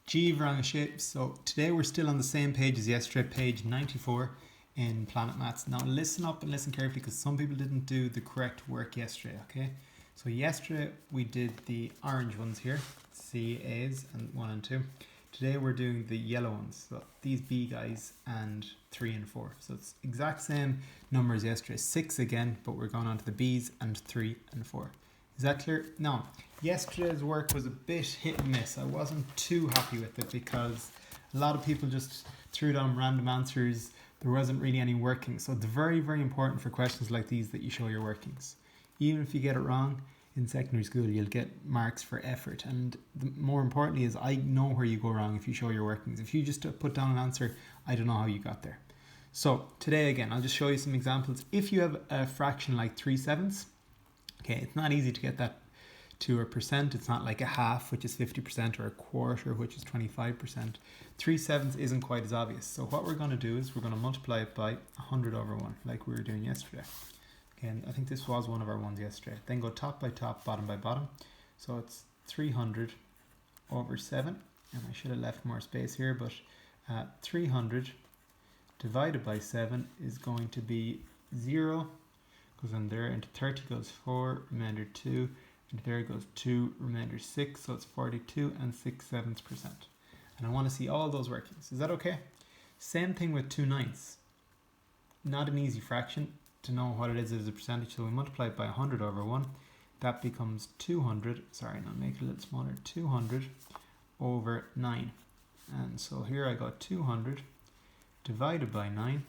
G Varanga Shape. So today we're still on the same page as yesterday, page 94 in Planet Maths. Now listen up and listen carefully because some people didn't do the correct work yesterday, okay? So yesterday we did the orange ones here, C, A's and 1 and 2. Today we're doing the yellow ones, so these B guys and 3 and 4. So it's exact same number as yesterday, 6 again, but we're going on to the B's and 3 and 4. Is that clear? Now, yesterday's work was a bit hit and miss. I wasn't too happy with it because a lot of people just threw down random answers. There wasn't really any working. So it's very, very important for questions like these that you show your workings. Even if you get it wrong in secondary school, you'll get marks for effort. And more importantly is I know where you go wrong if you show your workings. If you just put down an answer, I don't know how you got there. So today again, I'll just show you some examples. If you have a fraction like 3/7, okay, it's not easy to get that to a percent. It's not like a half, which is 50%, or a quarter, which is 25%. 3/7 isn't quite as obvious. So what we're going to do is we're going to multiply it by 100 over 1, like we were doing yesterday. Okay, and I think this was one of our ones yesterday. Then go top by top, bottom by bottom. So it's 300 over 7. And I should have left more space here, but 300 divided by 7 is going to be 0. Goes in there, into 30 goes 4, remainder 2, into there goes 2, remainder 6, so it's 42 and 6/7%. And I want to see all those workings. Is that okay? Same thing with 2/9. Not an easy fraction to know what it is as a percentage, so we multiply it by 100 over 1. That becomes 200, sorry, now make it a little smaller, 200 over 9. And so here I got 200 divided by 9.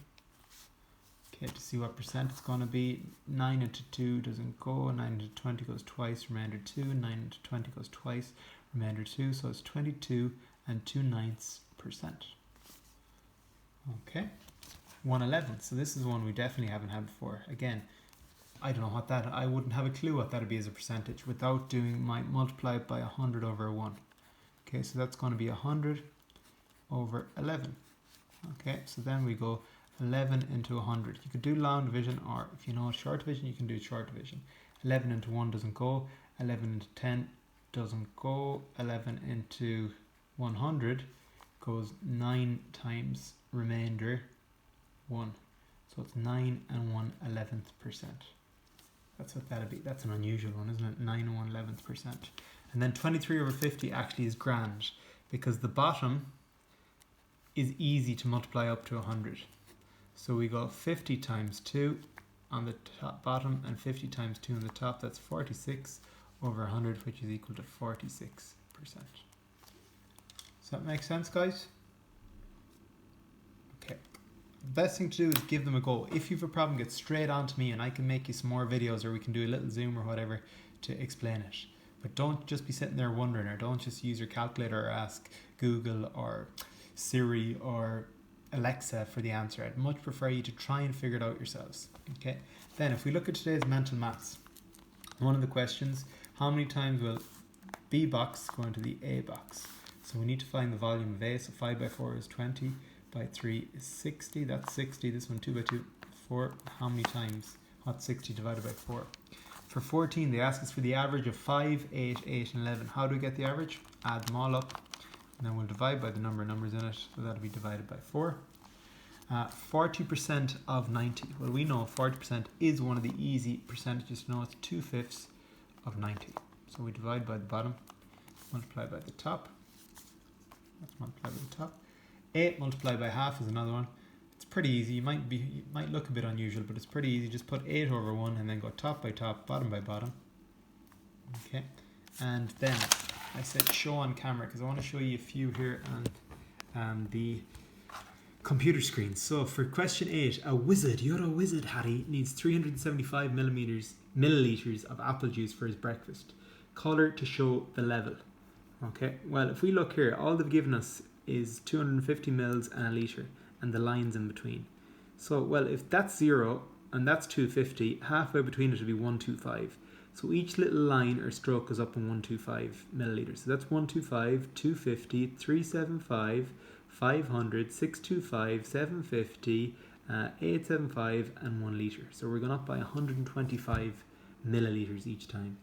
Okay, to see what percent it's going to be, 9 into 2 doesn't go, 9 into 20 goes twice, remainder 2, 9 into 20 goes twice, remainder 2, so it's 22 and 2/9%. Okay, 1/11, so this is one we definitely haven't had before. Again, I don't know what that, I wouldn't have a clue what that would be as a percentage without doing my multiply it by 100 over 1. Okay, so that's going to be 100 over 11. Okay, so then we go 11 into 100. You could do long division, or if you know short division, you can do short division. 11 into 1 doesn't go. 11 into 10 doesn't go. 11 into 100 goes 9 times remainder 1. So it's 9 and 1/11%. That's what that'd be. That's an unusual one, isn't it? 9 and 1/11%. And then 23 over 50 actually is grand because the bottom is easy to multiply up to 100. So we got 50 times 2 on the top bottom and 50 times 2 on the top. That's 46 over 100, which is equal to 46%. Does that make sense, guys? Okay. The best thing to do is give them a go. If you have a problem, get straight on to me and I can make you some more videos, or we can do a little Zoom or whatever to explain it. But don't just be sitting there wondering, or don't just use your calculator or ask Google or Siri or Alexa for the answer. I'd much prefer you to try and figure it out yourselves. Okay. Then if we look at today's mental maths, one of the questions, how many times will B box go into the A box? So we need to find the volume of A. So 5 by 4 is 20, by 3 is 60, that's 60. This one 2 by 2, 4. How many times? What's 60 divided by 4? For 14 they ask us for the average of 5, 8, 8 and 11. How do we get the average? Add them all up. And then we'll divide by the number of numbers in it, so that'll be divided by 4. 40% of 90. Well, we know 40% is one of the easy percentages to know. It's 2/5 of 90. So we divide by the bottom, multiply by the top. Let's multiply by the top. 8 multiplied by half is another one. It's pretty easy. It might look a bit unusual, but it's pretty easy. Just put 8 over 1 and then go top by top, bottom by bottom. Okay, and then I said show on camera because I want to show you a few here on the computer screen. So for question 8, a wizard, you're a wizard, Harry, needs 375 milliliters of apple juice for his breakfast. Color to show the level. Okay, well, if we look here, all they've given us is 250 mils and a litre and the lines in between. So, well, if that's 0 and that's 250, halfway between it would be 125. So each little line or stroke goes up in 125 milliliters. So that's 125, 250, 375, 500, 625, 750, 875 and 1 litre. So we're going up by 125 milliliters each time.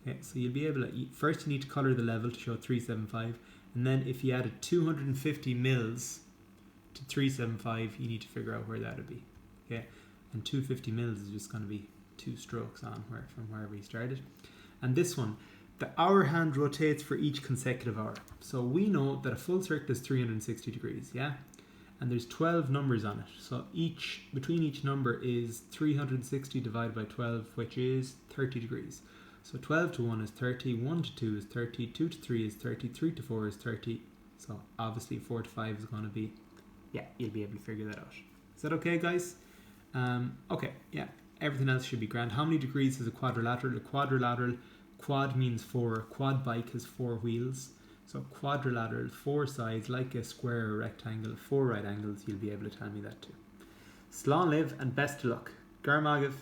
Okay, so you'll be able to, first you need to colour the level to show 375, And then if you added 250 mils to 375, you need to figure out where that would be. Okay, and 250 mils is just going to be 2 strokes on from wherever you started. And this one, the hour hand rotates for each consecutive hour. So we know that a full circle is 360 degrees, yeah? And there's 12 numbers on it. So between each number is 360 divided by 12, which is 30 degrees. So 12 to 1 is 30, 1 to 2 is 30, 2 to 3 is 30, 3 to 4 is 30. So obviously 4 to 5 is going to be, yeah, you'll be able to figure that out. Is that okay, guys? Okay, yeah, everything else should be grand. How many degrees is a quadrilateral? A quadrilateral, quad means 4. Quad bike has 4 wheels. So quadrilateral, 4 sides, like a square or rectangle, 4 right angles. You'll be able to tell me that too. Slán live and best of luck. Gar Mágaibh.